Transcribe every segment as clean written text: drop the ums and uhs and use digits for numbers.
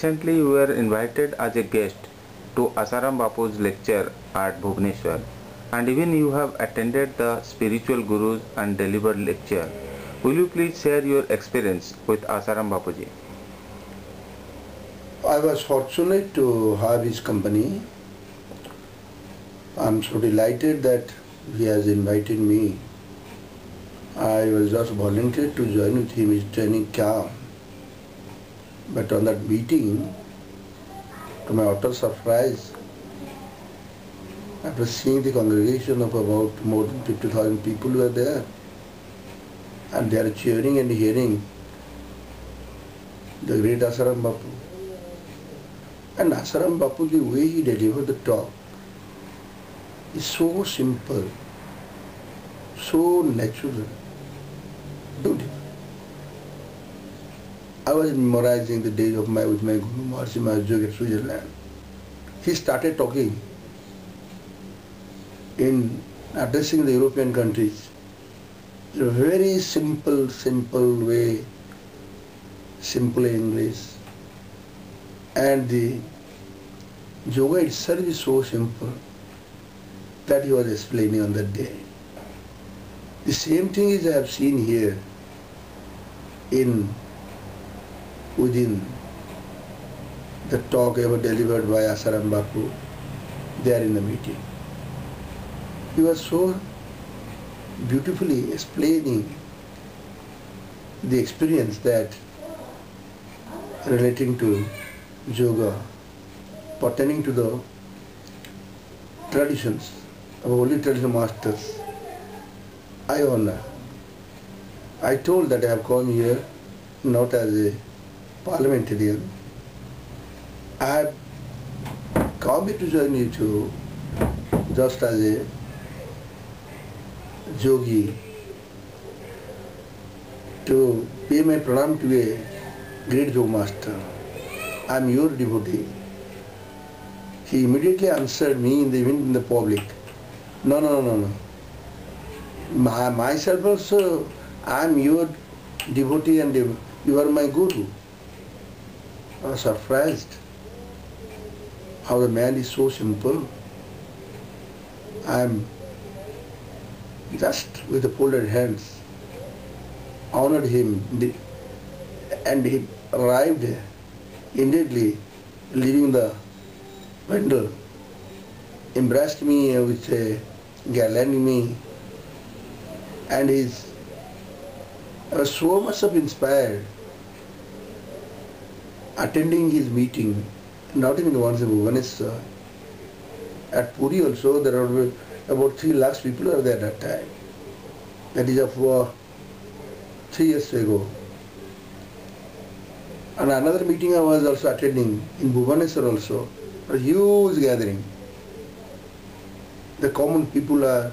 Recently, we were invited as a guest to Asaram Bapu's lecture at Bhubaneswar, and even you have attended the spiritual gurus and delivered lecture. Will you please share your experience with Asaram Bapuji? I was fortunate to have his company. I am so delighted that he has invited me. I was just volunteered to join with him in his training camp. But on that meeting, to my utter surprise, after seeing the congregation of about more than 50,000 people were there, and they are cheering and hearing the great Asharam Bapu. And Asharam Bapu, the way he delivered the talk is so simple, so natural, beautiful. I was memorizing the days of with my Guru Maharishi Maharaj at Switzerland. He started talking in addressing the European countries. In a very simple way, simple English. And the yoga itself is so simple that he was explaining on that day. The same thing is I have seen here within the talk ever delivered by Asharam Bapu there in the meeting. He was so beautifully explaining the experience that relating to yoga, pertaining to the traditions of holy traditional masters. I honor. I told that I have come here not as a parliamentarian. I have come here to join you too, just as a yogi, to pay my pranam to a great yoga master. I am your devotee. He immediately answered me in the public. No. Myself also, I am your devotee and you are my guru. I was surprised how the man is so simple. I am just with the folded hands honored him, and he arrived immediately, leaving the window, embraced me with a gallant me, and I was so much inspired attending his meeting, not even once in Bhubaneswar. At Puri also there were about 3 lakhs people were there at that time. That is of 3 years ago. And another meeting I was also attending in Bhubaneswar also, a huge gathering. The common people are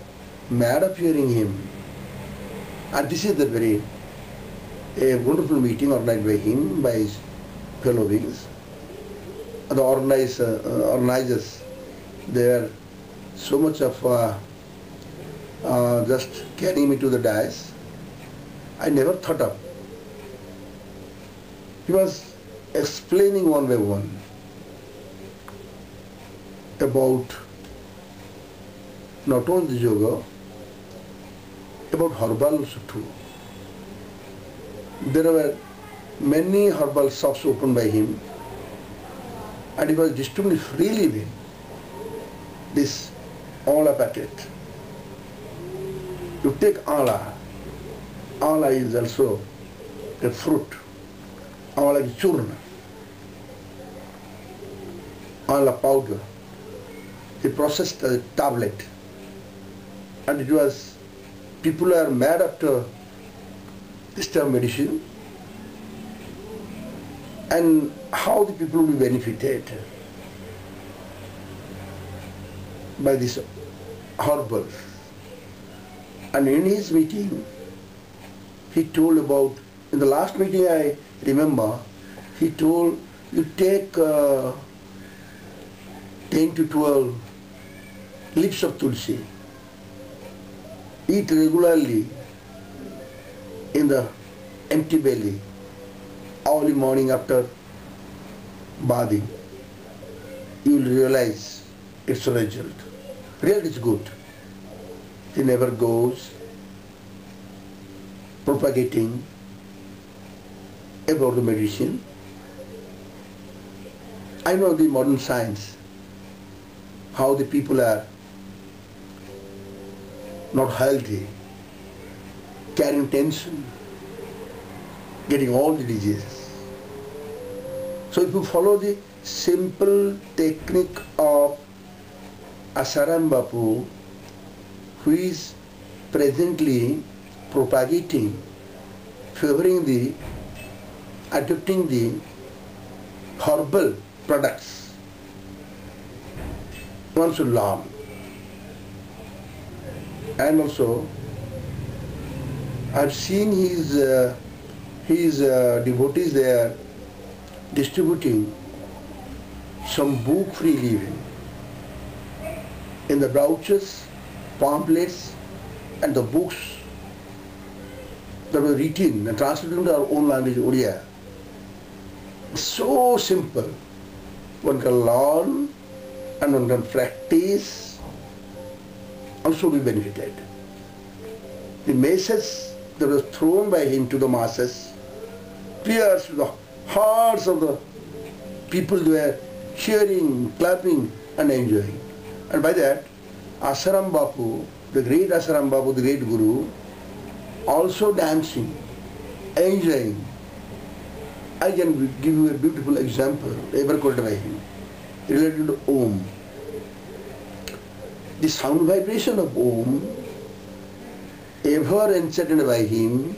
mad of hearing him. And this is a wonderful meeting organized by him, by his fellow beings. The organizers, they are so much of just carrying me to the dais. I never thought of. He was explaining one by one about not only the yoga, about herbal also too. There were many herbal shops opened by him, and he was distributing freely this amla packet. You take amla. Amla is also a fruit. Amla is churna. Amla powder. He processed as a tablet. And it was, people are mad after this type of medicine, and how the people will be benefited by this herbal. And in his meeting, he told about, in the last meeting I remember, he told, you take 10 to 12 leaves of tulsi, eat regularly in the empty belly, early morning after bathing, you will realize its result. Really it's good. He never goes propagating about the medicine. I know the modern science, how the people are not healthy, carrying tension, getting all the diseases. So if you follow the simple technique of Asharam Bapu, who is presently propagating, favoring the, adopting the herbal products, one should learn. And also, I've seen his devotees there distributing some book free living in the brochures, pamphlets, and the books that were written and translated into our own language, Oriya. So simple. One can learn and one can practice, also be benefited. The message that was thrown by him to the masses pierced to the hearts of the people. They were cheering, clapping and enjoying. And by that, Asharam Bapu, the great Asharam Bapu, the great Guru, also dancing, enjoying. I can give you a beautiful example ever quoted by him, related to Om. The sound vibration of Om, ever enchanted by him,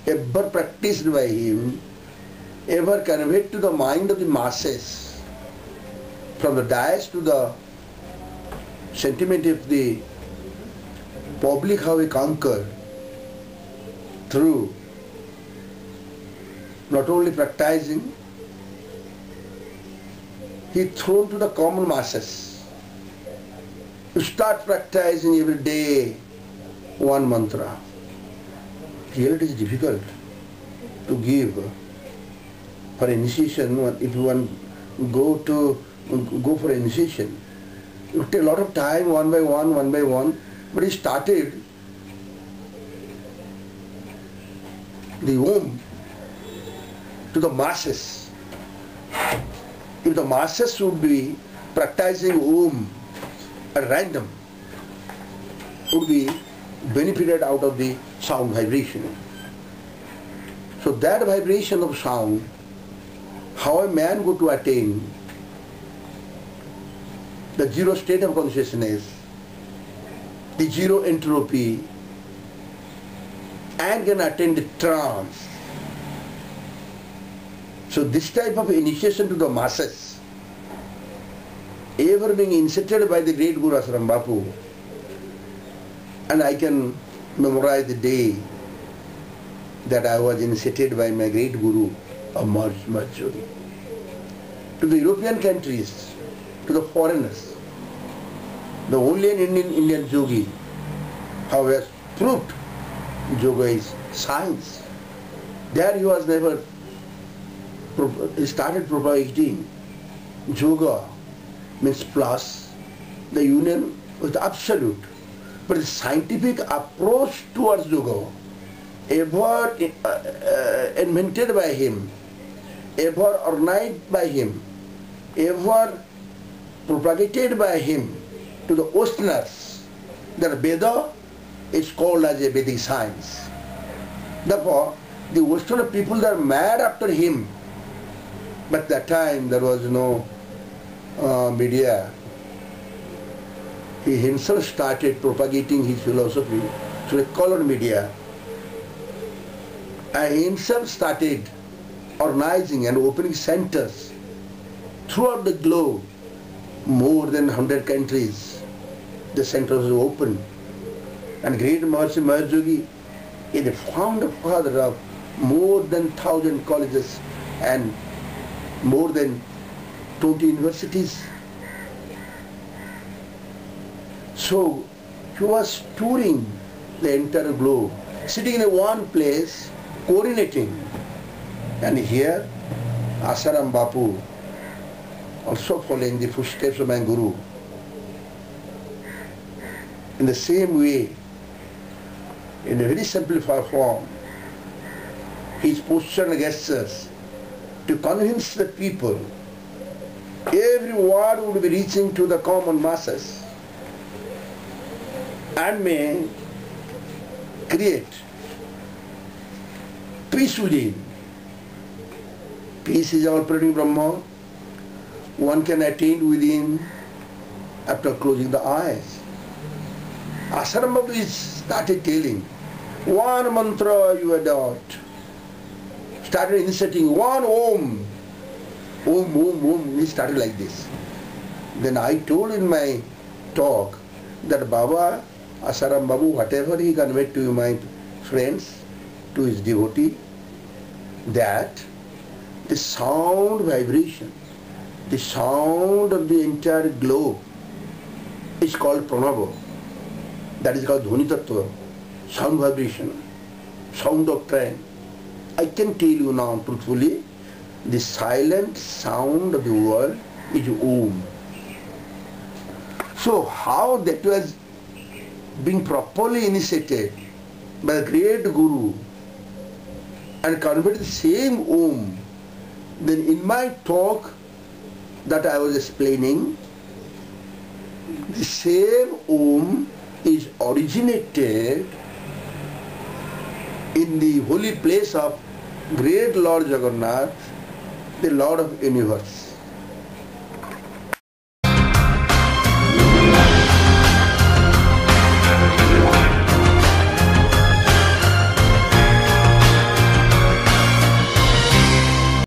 ever practiced by him, ever conveyed to the mind of the masses, from the dais to the sentiment of the public, how he conquered through not only practicing, he thrown to the common masses. You start practicing every day one mantra. Here it is difficult to give for initiation. If you want go for initiation, it will take a lot of time, one by one. But he started the Om to the masses. If the masses would be practicing Om at random, would be benefited out of the sound vibration. So that vibration of sound, how a man go to attain the zero state of consciousness, the zero entropy, and can attain the trance. So this type of initiation to the masses, ever being initiated by the great Guru Asharam Bapu, and I can memorize the day that I was initiated by my great Guru of Marjorie. To the European countries, to the foreigners, the only Indian yogi, how he has proved yoga is science. There he was never, he started propagating yoga means plus, the union with the absolute. But the scientific approach towards yoga, ever invented by him, ever organized by him, ever propagated by him to the Westerners, that Veda is called as a Vedic science. Therefore, the Western people are mad after him. But that time there was no media. He himself started propagating his philosophy through the colored media. And he himself started organizing and opening centers throughout the globe. More than 100 countries, the centers were open. And great Maharishi Mahesh Yogi is the founder father of more than 1,000 colleges and more than 20 universities. So he was touring the entire globe, sitting in one place, coordinating. And here Asharam Bapu also following the footsteps of my Guru. In the same way, in a very simplified form, his posture and gestures to convince the people, every word would be reaching to the common masses and may create peace within. Peace is our operating Brahma. One can attain within after closing the eyes. Asharam Bapu started telling, one mantra you adopt. Started inserting one Om. Om, Om, Om. He started like this. Then I told in my talk that Baba, Asaram Babu, whatever he conveyed to my friends, to his devotee, that the sound vibration, the sound of the entire globe is called pranava. That is called dhvani tattva, sound vibration, sound doctrine. I can tell you now truthfully, the silent sound of the world is Om. So how that was being properly initiated by the great Guru and conveyed the same Om, then in my talk that I was explaining, the same Om is originated in the holy place of great Lord Jagannath, the Lord of universe.